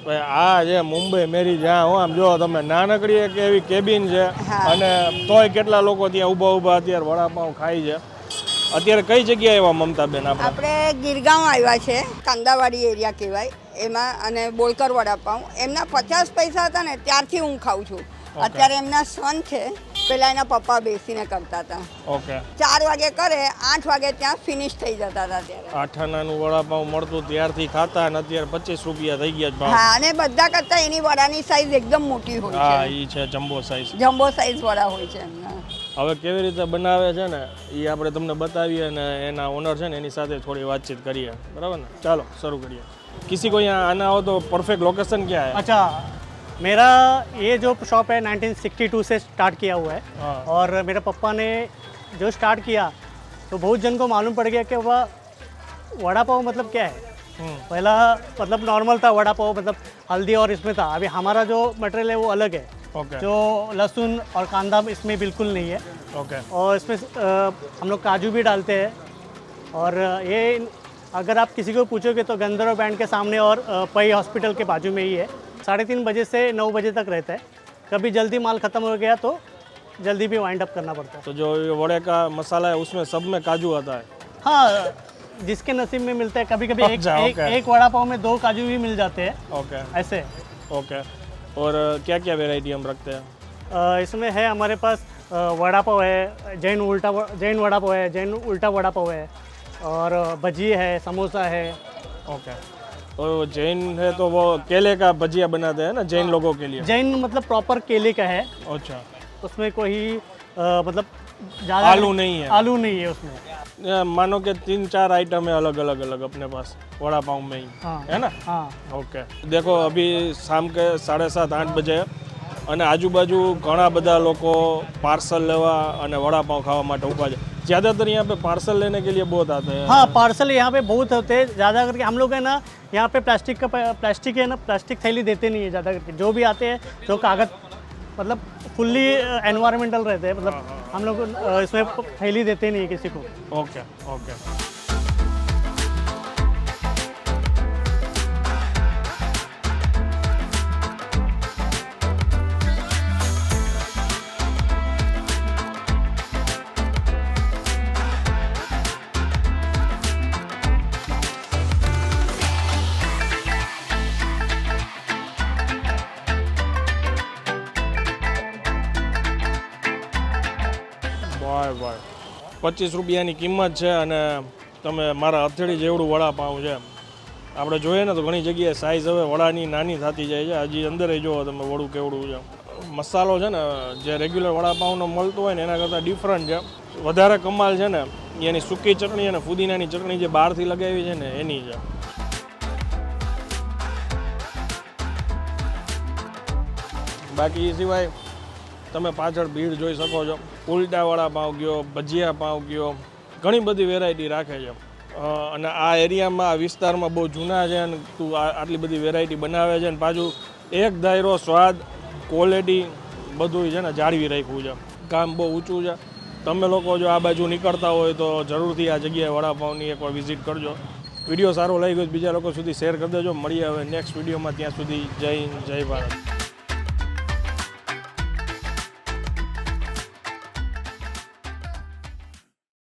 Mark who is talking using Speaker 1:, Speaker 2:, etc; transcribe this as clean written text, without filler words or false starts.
Speaker 1: ભાઈ આ જે મુંબઈ મેરી જ્યાં હો આમ જો તમે નાનકડી એક એવી કેબિન છે અને તોય કેટલા લોકો ત્યાં ઊભા અત્યારે વડાપાઉં ખાય છે. અત્યારે કઈ જગ્યાએ એવા મમતાબેન
Speaker 2: આપણે ગીરગાંવ આવ્યા છે, કાંદાવાડી એરિયા કહેવાય એમાં, અને બોલકર વડાપાઉં એમના 50 પૈસા હતા ને ત્યારથી હું ખાઉં છું. અત્યારે એમના સન છે, પેલા એના પપ્પા બેસીને કરતા હતા.
Speaker 1: ઓકે
Speaker 2: 4 વાગે કરે, 8 વાગે ત્યાં ફિનિશ થઈ જતા હતા. ત્યારે
Speaker 1: 8 આનાનું વડાપાઉં મળતું ત્યારથી ખાતા અને અત્યારે 25 રૂપિયા થઈ ગયા ભાવ.
Speaker 2: હા, અને બધા કરતા એની વડાની સાઈઝ એકદમ મોટી હોય છે.
Speaker 1: હા, ઈ છે જમ્બો સાઈઝ.
Speaker 2: જમ્બો સાઈઝ વડા હોય છે એમના.
Speaker 1: હવે કેવી રીતે બનાવે છે ને એ આપણે તમને બતાવીએ અને એના ઓનર છે ને એની સાથે થોડી વાતચીત કરીએ, બરાબર ને? ચાલો શરૂ કરીએ. किसी को यहाँ आना हो तो परफेक्ट लोकेशन क्या है?
Speaker 3: अच्छा, मेरा ये जो शॉप है 1962 से स्टार्ट किया हुआ है और मेरे पापा ने जो स्टार्ट किया तो बहुत जन को मालूम पड़ गया कि वह वड़ा पाव मतलब क्या है. पहला मतलब नॉर्मल था वड़ा पाव, मतलब हल्दी और इसमें था. अभी हमारा जो मटेरियल है वो अलग है.
Speaker 1: ओके.
Speaker 3: जो लहसुन और कांदा इसमें बिल्कुल नहीं है.
Speaker 1: ओके.
Speaker 3: और इसमें हम लोग काजू भी डालते हैं. और ये अगर आप किसी को पूछोगे तो गंधर्व बैंड के सामने और पई हॉस्पिटल के बाजू में ही है. 3:30 बजे से 9 बजे तक रहता है. कभी जल्दी माल ख़त्म हो गया तो जल्दी भी वाइंड अप करना पड़ता है.
Speaker 1: तो जो ये वड़े का मसाला है उसमें सब में काजू आता है?
Speaker 3: हाँ, जिसके नसीब में मिलता है. कभी कभी एक वड़ा पाव में 2 काजू भी मिल जाते हैं.
Speaker 1: ओके.
Speaker 3: ऐसे.
Speaker 1: ओके. और क्या क्या वेराइटी हम रखते हैं?
Speaker 3: इसमें है हमारे पास वड़ा पाव है, जैन वड़ा पाव है, जैन उल्टा वड़ा पाव है, और भजी है, समोसा है.
Speaker 1: ओके. और जैन है तो वो केले का भजिया बनाते हैं ना जैन लोगों के लिए?
Speaker 3: जैन मतलब प्रॉपर केले का है.
Speaker 1: अच्छा.
Speaker 3: उसमें कोई मतलब ज़्यादा
Speaker 1: आलू नहीं है?
Speaker 3: आलू नहीं है उसमें.
Speaker 1: मानो कि 3-4 आइटम है अलग अलग अपने पास वड़ा पाव में ही.
Speaker 3: हाँ.
Speaker 1: है ना?
Speaker 3: हाँ.
Speaker 1: ओके. देखो अभी शाम के 7:30-8 बजे અને આજુબાજુ ઘણા બધા લોકો પાર્સલ લેવા અને વડાપાઉં ખાવા માટે ઊભા છે. ज़्यादातर यहाँ पे पार्सल लेने के लिए बहुत आते हैं.
Speaker 3: हाँ, पार्सल यहाँ पे बहुत होते हैं. ज़्यादा करके हम लोग है ना यहाँ पे प्लास्टिक है ना, प्लास्टिक थैली देते नहीं है ज़्यादा करके. जो भी आते हैं जो कागज़ मतलब फुल्ली एनवायरमेंटल रहते हैं, मतलब हम लोग इसमें थैली देते नहीं है किसी को.
Speaker 1: ओके. ओके. ભાઈ 25 રૂપિયાની કિંમત છે અને તમે મારા હથેળી જેવડું વડાપાઉં છે. આપણે જોઈએ ને તો ઘણી જગ્યાએ સાઈઝ હવે વડાની નાની થતી જાય છે. હજી અંદર જુઓ તમે વડું કેવડું છે. મસાલો છે ને જે રેગ્યુલર વડાપાઉંનો મળતો હોય ને એના કરતાં ડિફરન્ટ છે. વધારે કમાલ છે ને એની સૂકી ચટણી અને ફુદીનાની ચટણી જે બહારથી લગાવી છે ને એની છે. બાકી એ સિવાય તમે પાછળ ભીડ જોઈ શકો છો. ઉલટા વડાપાઉં ગયો, ભજીયા પાઉં ગયો, ઘણી બધી વેરાયટી રાખે છે. અને આ એરિયામાં આ વિસ્તારમાં બહુ જૂના છે અને તું આટલી બધી વેરાયટી બનાવે છે અને પાછું એક ધાયરો સ્વાદ, ક્વોલિટી બધું છે ને જાળવી રાખ્યું છે. કામ બહુ ઊંચું છે. તમે લોકો જો આ બાજુ નીકળતા હોય તો જરૂરથી આ જગ્યાએ વડાપાઉંની એકવાર વિઝિટ કરજો. વિડીયો સારો લાગ્યો બીજા લોકો સુધી શેર કરી દેજો. મળીએ હવે નેક્સ્ટ વિડીયોમાં. ત્યાં સુધી જય હિન્દ, જય ભારત.